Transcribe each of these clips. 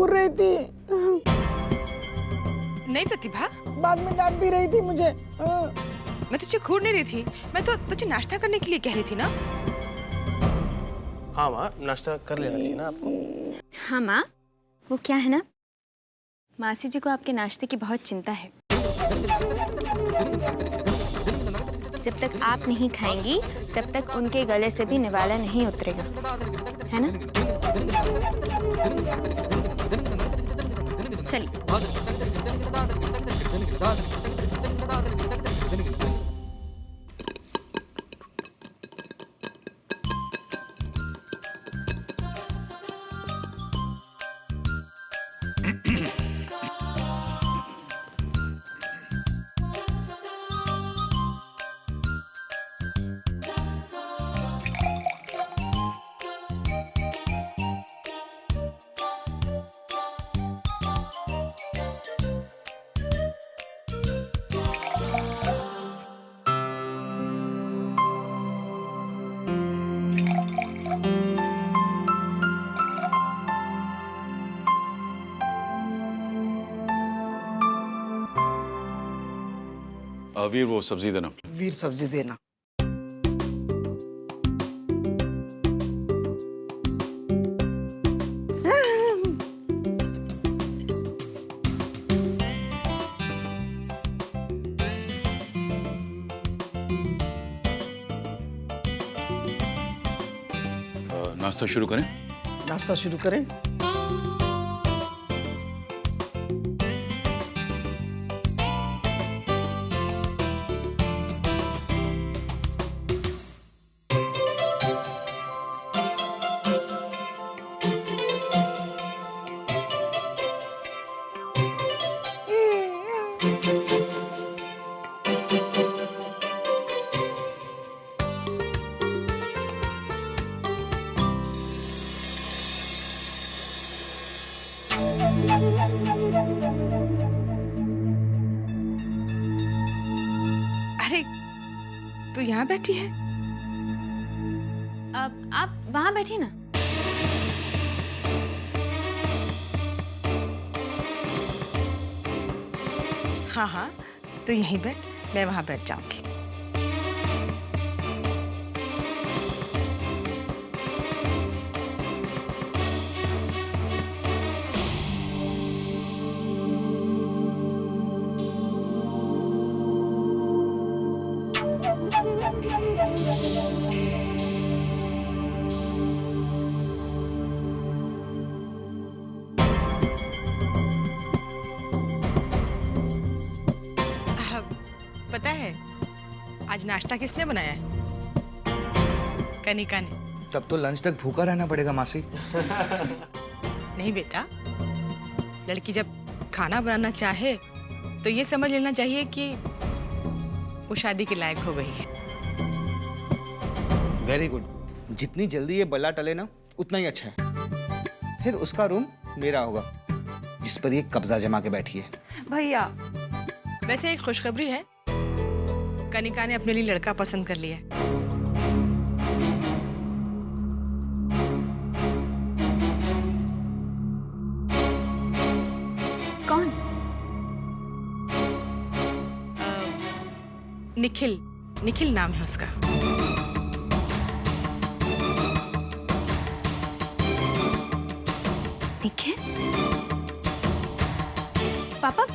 घूर रही थी। नहीं प्रतिभा, बाद में डांट भी रही थी मुझे। मैं तुझे घूर नहीं रही थी, मैं तो तुझे नाश्ता करने के लिए कह रही थी ना। हाँ माँ, नाश्ता कर लेना चाहिए ना आपको। हाँ माँ, वो क्या है ना, मासी जी को आपके नाश्ते की बहुत चिंता है। जब तक आप नहीं खाएंगी तब तक उनके गले से भी निवाला नहीं उतरेगा, है ना? चलिए। वीर वो सब्जी देना। वीर सब्जी देना। नाश्ता शुरू करें? नाश्ता शुरू करें। अरे तू यहाँ बैठी है? अब आप वहाँ बैठिए ना। हाँ हाँ, तू यहीं बैठ, मैं वहाँ बैठ जाऊंगी। पता है आज नाश्ता किसने बनाया है? कनिका ने। तब तो लंच तक भूखा रहना पड़ेगा मासी। नहीं बेटा, लड़की जब खाना बनाना चाहे तो ये समझ लेना चाहिए कि वो शादी के लायक हो गई है। Very good. जितनी जल्दी ये बल्ला टले ना उतना ही अच्छा है। फिर उसका रूम मेरा होगा जिस पर ये कब्जा जमा के बैठी है। भैया, वैसे एक खुशखबरी है, कनिका ने अपने लिए लड़का पसंद कर लिया है। कौन? निखिल, निखिल नाम है उसका। निखिल? पापा,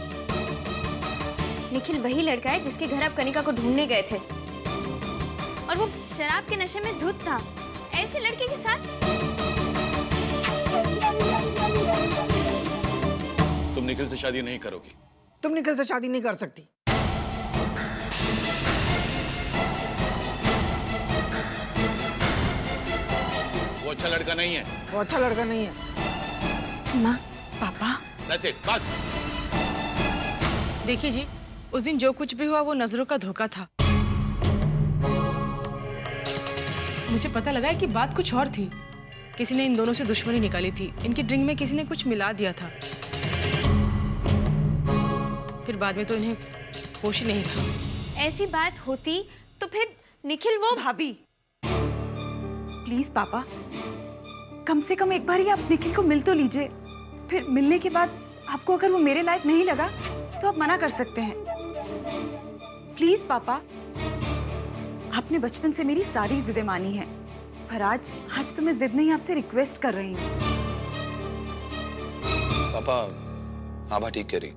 निखिल वही लड़का है जिसके घर आप कनिका को ढूंढने गए थे और वो शराब के नशे में धुत था। ऐसे लड़के के साथ तुम निखिल से शादी नहीं करोगी? तुम निखिल से शादी नहीं कर सकती। वो अच्छा लड़का नहीं है। वो अच्छा लड़का नहीं है। माँ, पापा, That's it, बस। देखिए जी, उस दिन जो कुछ भी हुआ वो नजरों का धोखा था। मुझे पता लगा है कि बात कुछ और थी। किसी ने इन दोनों से दुश्मनी निकाली थी। इनकी ड्रिंक में किसी ने कुछ मिला दिया था। फिर बाद में तो इन्हें होश ही नहीं रहा। ऐसी बात होती तो फिर निखिल वो भाभी, प्लीज पापा, कम से कम एक बार ही आप निखिल को मिल तो लीजिए। फिर मिलने के बाद आपको अगर वो मेरे लायक नहीं लगा तो आप मना कर सकते हैं। प्लीज पापा, आपने बचपन से मेरी सारी जिदें मानी हैं, पर आज तो मैं जिद नहीं, आपसे रिक्वेस्ट कर रही हूँ। पापा आभा ठीक कह रही।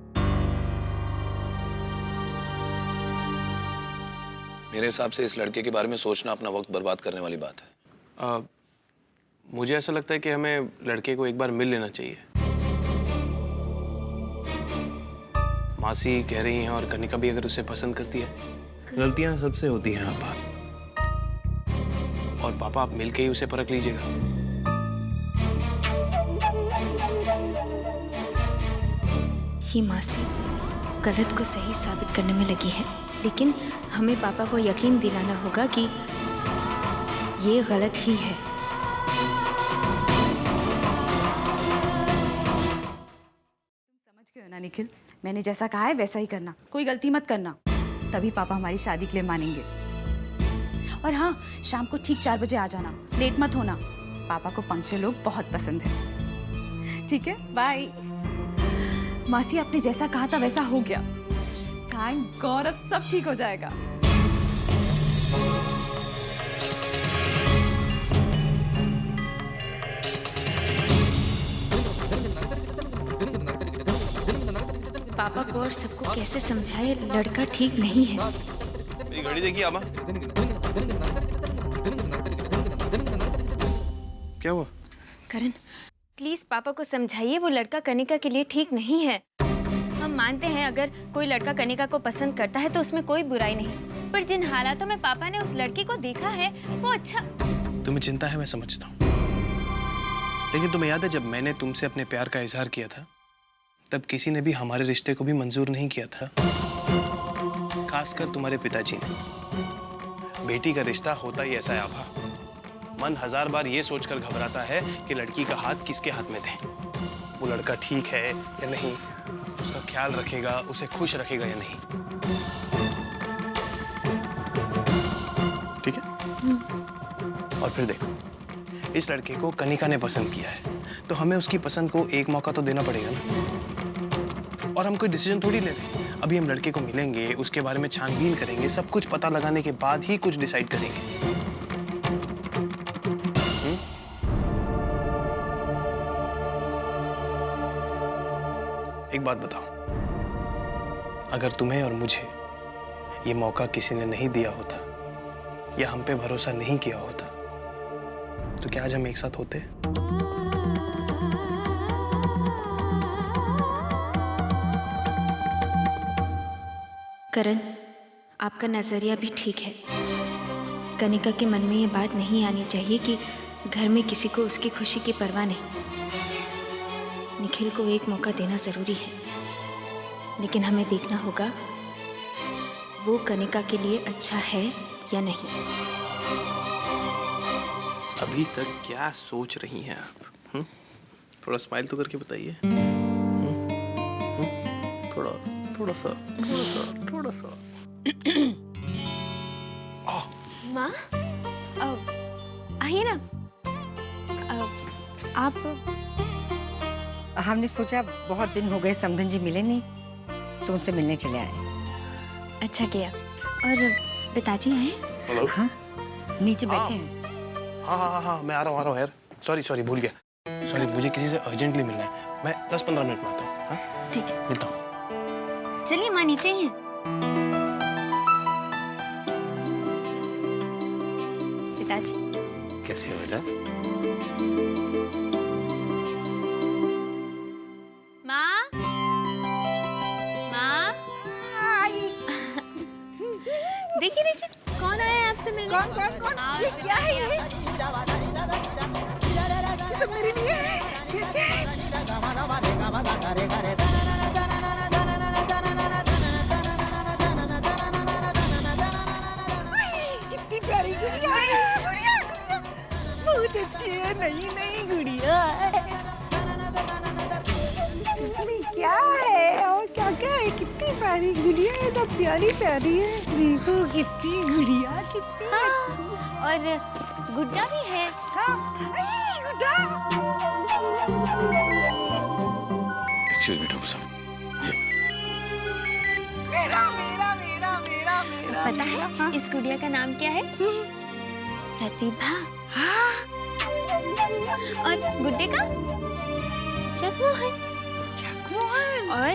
मेरे हिसाब से इस लड़के के बारे में सोचना अपना वक्त बर्बाद करने वाली बात है। मुझे ऐसा लगता है कि हमें लड़के को एक बार मिल लेना चाहिए। मासी कह रही हैं और कनिका भी अगर उसे पसंद करती है। गलतियां सबसे होती हैं आपा, और पापा आप मिलके ही उसे परख लीजिएगा। ये मासी गलत को सही साबित करने में लगी है, लेकिन हमें पापा को यकीन दिलाना होगा कि ये गलत ही है। समझ गए हो ना निखिल, मैंने जैसा कहा है वैसा ही करना, कोई गलती मत करना, तभी पापा हमारी शादी के लिए मानेंगे। और हाँ, शाम को ठीक 4 बजे आ जाना, लेट मत होना, पापा को पंक्चुअल लोग बहुत पसंद है। ठीक है, बाय। मासी आपने जैसा कहा था वैसा हो गया, थैंक गॉड, अब सब ठीक हो जाएगा। पापा को और सबको कैसे समझाए लड़का ठीक नहीं है। मेरी घड़ी देखिए आभा। क्या हुआ? करण, प्लीज पापा को समझाइए, वो लड़का कनिका के लिए ठीक नहीं है। हम मानते हैं अगर कोई लड़का कनिका को पसंद करता है तो उसमें कोई बुराई नहीं, पर जिन हालातों में पापा ने उस लड़की को देखा है वो अच्छा। तुम्हें चिंता है, मैं समझता हूँ, लेकिन तुम्हें याद है जब मैंने तुमसे अपने प्यार का इजहार किया था तब किसी ने भी हमारे रिश्ते को भी मंजूर नहीं किया था, खासकर तुम्हारे पिताजी ने। बेटी का रिश्ता होता ही ऐसा है आभा, मन 1000 बार ये सोचकर घबराता है कि लड़की का हाथ किसके हाथ में दे, वो लड़का ठीक है या नहीं, उसका ख्याल रखेगा, उसे खुश रखेगा या नहीं। ठीक है? और फिर देखो, इस लड़के को कनिका ने पसंद किया है, तो हमें उसकी पसंद को एक मौका तो देना पड़ेगा ना। और हम कोई डिसीजन थोड़ी ले रहे हैं, अभी हम लड़के को मिलेंगे, उसके बारे में छानबीन करेंगे, सब कुछ पता लगाने के बाद ही कुछ डिसाइड करेंगे। एक बात बताओ, अगर तुम्हें और मुझे ये मौका किसी ने नहीं दिया होता या हम पे भरोसा नहीं किया होता तो क्या आज हम एक साथ होते? करण, आपका नजरिया भी ठीक है। कनिका के मन में ये बात नहीं आनी चाहिए कि घर में किसी को उसकी खुशी की परवाह नहीं। निखिल को एक मौका देना जरूरी है, लेकिन हमें देखना होगा वो कनिका के लिए अच्छा है या नहीं। अभी तक क्या सोच रही हैं आप? थोड़ा स्माइल तो करके बताइए। थोड़ा सा। माँ, आइए ना। आप? हमने सोचा बहुत दिन हो गए समधन जी मिले नहीं, तो उनसे मिलने चले आए। अच्छा किया। और पिताजी आए? हेलो। हाँ, नीचे बैठे हैं। हाँ, मैं आ रहा हूँ यार। सॉरी भूल गया। सॉरी, मुझे किसी से अर्जेंटली मिलना है। मैं 10-15 मिनट में आता हूँ। हाँ, ठीक है, मिलता हूँ। चलिए माँ, नीचे ही है। पिताजी कैसी हो बेटा? माँ, देखिए कौन आया है आपसे मिलने? कौन? ये क्या है ये? सब मेरे लिए है। कितनी प्यारी गुड़िया है। बहुत अच्छी है, नई गुड़िया है। इसमें क्या है और क्या है? कितनी प्यारी गुड़िया है, तो प्यारी है। देखो कितनी गुड़िया, कितनी अच्छी। और गुड्डा भी है। हाँ, गुड्डा। एक्सक्यूज मी ठाकुर साहब। मेरा मेरा मेरा मेरा मेरा पता है इस गुड़िया का नाम क्या है? प्रतिभा। और गुड्डे का? जगमोहन। जगमोहन। और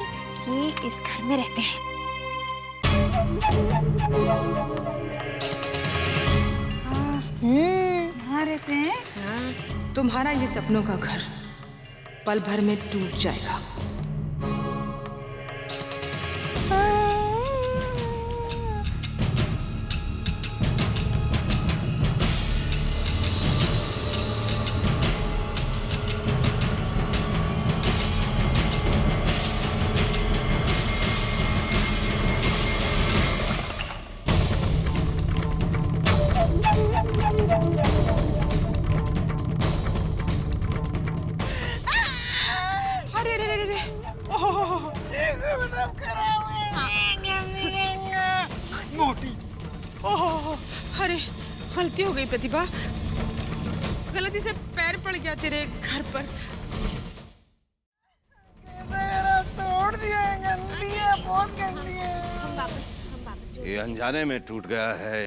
ये इस घर में रहते हैं। यहाँ रहते हैं? तुम्हारा ये सपनों का घर पल भर में टूट जाएगा। अरे गलती हो गई प्रतिभा, गलती से पैर पड़ गया तेरे घर पर। मेरा तोड़ दिया है, गंदी है, बहुत गंदी है। ये अनजाने में टूट गया है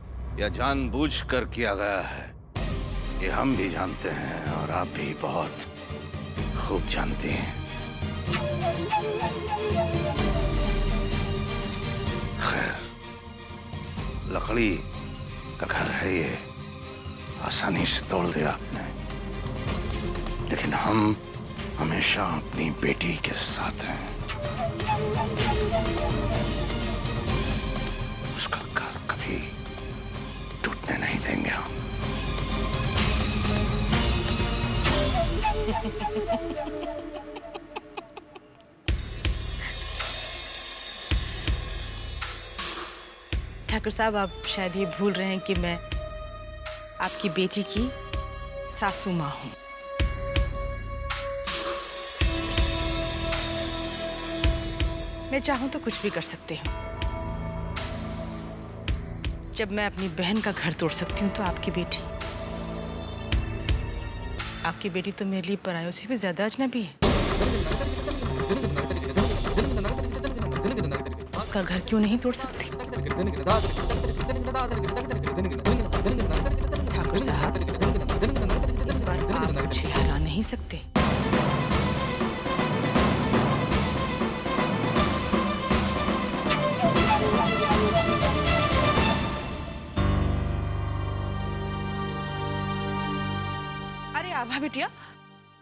या जानबूझकर किया गया है, ये हम भी जानते हैं और आप भी बहुत खूब जानती हैं। खैर, लकड़ी का घर है ये, आसानी से तोड़ दिया आपने, लेकिन हम हमेशा अपनी बेटी के साथ हैं। उसका घर कभी टूटने नहीं देंगे हम। ठाकुर साहब, आप शायद ये भूल रहे हैं कि मैं आपकी बेटी की सासू माँ हूँ। मैं चाहूं तो कुछ भी कर सकती हूँ। जब मैं अपनी बहन का घर तोड़ सकती हूँ तो आपकी बेटी तो मेरे लिए परायों से भी ज्यादा अजनबी है। उसका घर क्यों नहीं तोड़ सकती? ठाकुर साहब, इस बार आप मुझे हरा नहीं सकते। अरे आभा बिटिया,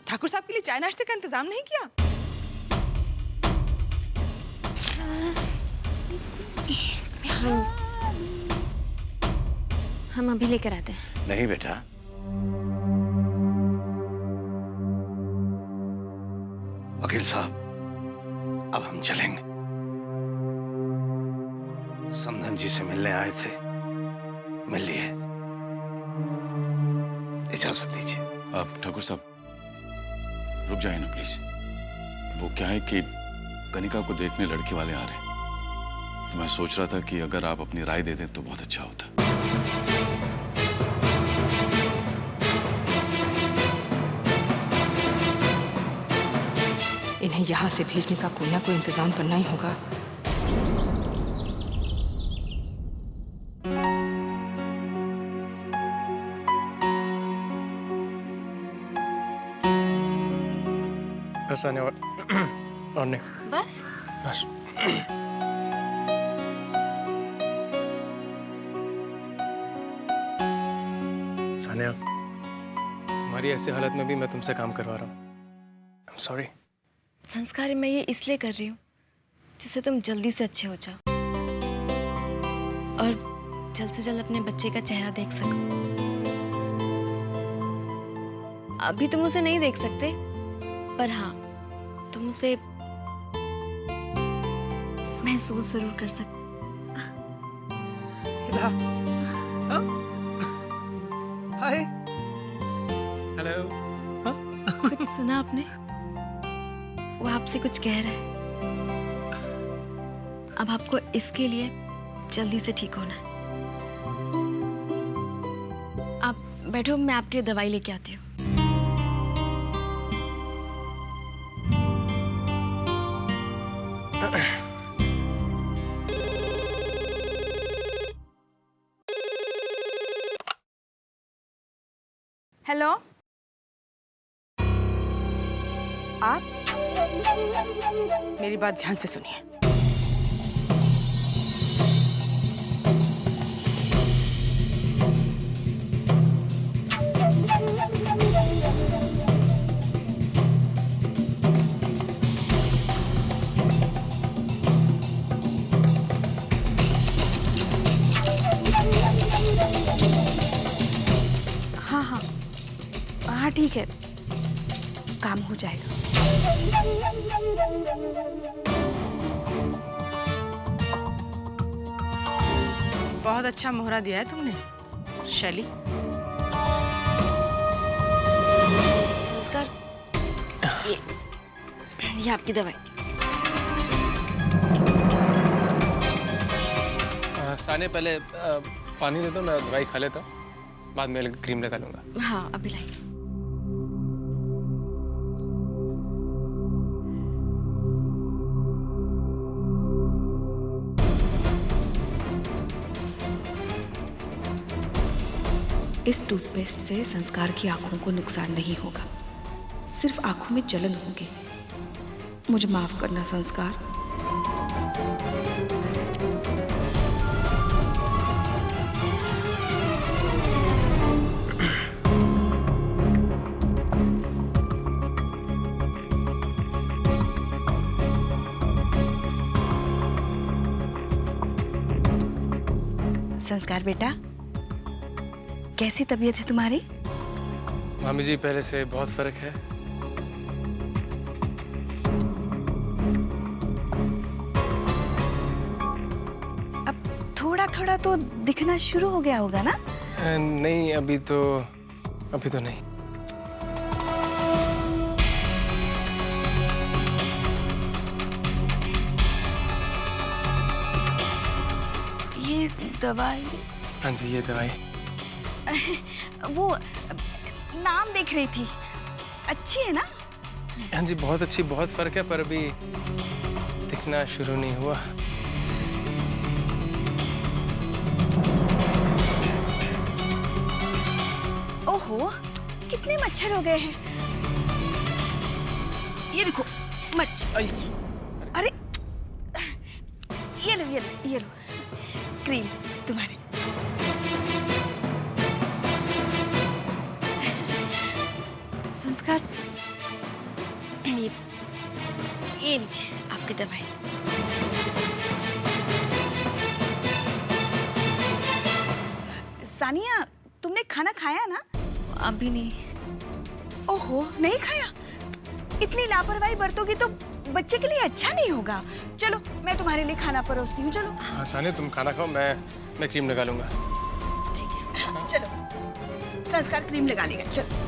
ठाकुर साहब के लिए चाय नाश्ते का इंतजाम नहीं किया? हम अभी लेकर आते हैं। नहीं बेटा, वकील साहब, अब हम चलेंगे। समधन जी से मिलने आए थे, मिल लिए। इजाजत दीजिए। आप ठाकुर साहब रुक जाइए ना प्लीज। वो क्या है कि कनिका को देखने लड़के वाले आ रहे हैं, तो मैं सोच रहा था कि अगर आप अपनी राय दे दें तो बहुत अच्छा होता। इन्हें यहाँ से भेजने का कोई ना कोई इंतजाम करना ही होगा। बस आने और नहीं। बस बस। सानिया, तुम्हारी ऐसी हालत में भी मैं तुमसे काम करवा रहा हूँ। I'm sorry। संस्कार, मैं ये इसलिए कर रही हूँ जिससे तुम जल्दी से अच्छे हो जाओ और जल्द से जल्द अपने बच्चे का चेहरा देख सको। अभी तुम उसे नहीं देख सकते, पर हाँ, तुम उसे महसूस जरूर कर सकते। हाय। हेलो। कुछ सुना आपने? वो आपसे कुछ कह रहा है। अब आपको इसके लिए जल्दी से ठीक होना है। आप बैठो, मैं आपके लिए दवाई लेके आती हूँ। हेलो, आप मेरी बात ध्यान से सुनिए। हाँ ठीक है, काम हो जाएगा। बहुत अच्छा मोहरा दिया है तुमने शैली। संस्कार, ये आपकी दवाई। साने पहले पानी दे दो, मैं दवाई खा लेता हूँ, बाद में क्रीम लगा लूंगा। हाँ अभी लाइए। इस टूथपेस्ट से संस्कार की आंखों को नुकसान नहीं होगा, सिर्फ आंखों में जलन होगी। मुझे माफ करना संस्कार। संस्कार बेटा, कैसी तबीयत है तुम्हारी? मामी जी पहले से बहुत फर्क है। अब थोड़ा थोड़ा तो दिखना शुरू हो गया होगा ना? नहीं अभी तो नहीं। ये दवाई? हाँ जी ये दवाई। वो नाम देख रही थी, अच्छी है ना? हाँ जी बहुत अच्छी, बहुत फर्क है, पर अभी दिखना शुरू नहीं हुआ। ओहो, कितने मच्छर हो गए हैं। ये देखो मच्छर। अरे ये लो क्रीम तुम्हारे। संस्कार, ये लीजिए आपकी दवाई। सानिया, तुमने खाना खाया ना? अभी नहीं। ओहो, नहीं खाया? इतनी लापरवाही बरतोगी तो बच्चे के लिए अच्छा नहीं होगा। चलो मैं तुम्हारे लिए खाना परोसती हूँ। चलो। हाँ साने तुम खाना खाओ, मैं क्रीम लगा लूंगा। ठीक है हाँ, चलो संस्कार क्रीम लगा देगा। चलो।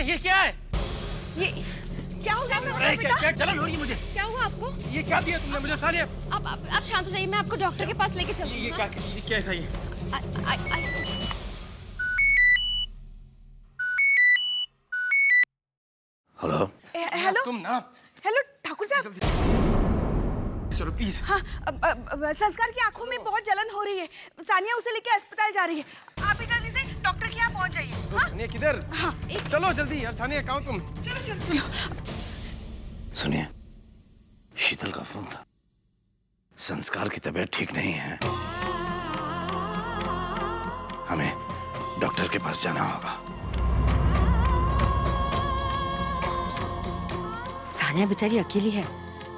ये क्या है? ये क्या हो गया? क्या जलन हो रही है मुझे? क्या हुआ आपको? ये क्या दिया तुमने मुझे सानिया? आप शांत हो जाइए, मैं आपको डॉक्टर के पास लेके चलूंगी। ये क्या था ये? हेलो। हेलो तुम ना। हेलो ठाकुर साहब। चलो प्लीज। हाँ संस्कार की आंखों में बहुत जलन हो रही है, सानिया उसे लेके अस्पताल जा रही है। आप भी जल्दी से डॉक्टर के यहाँ पहुँच जाइए। हाँ? सानिया किधर? हाँ चलो जल्दी यार। सानिया कहाँ तुम? चलो। सुनिए, शीतल का फोन था। संस्कार की तबीयत ठीक नहीं है, हमें डॉक्टर के पास जाना होगा। सानिया बेचारी अकेली है,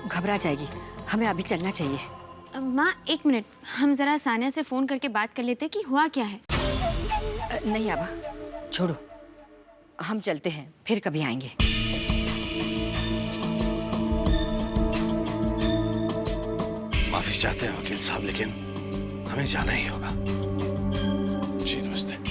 घबरा जाएगी, हमें अभी चलना चाहिए। माँ एक मिनट, हम जरा सानिया से फोन करके बात कर लेते कि हुआ क्या है। नहीं आबा, छोड़ो, हम चलते हैं, फिर कभी आएंगे। माफी चाहते हैं वकील साहब, लेकिन हमें जाना ही होगा। जी नमस्ते।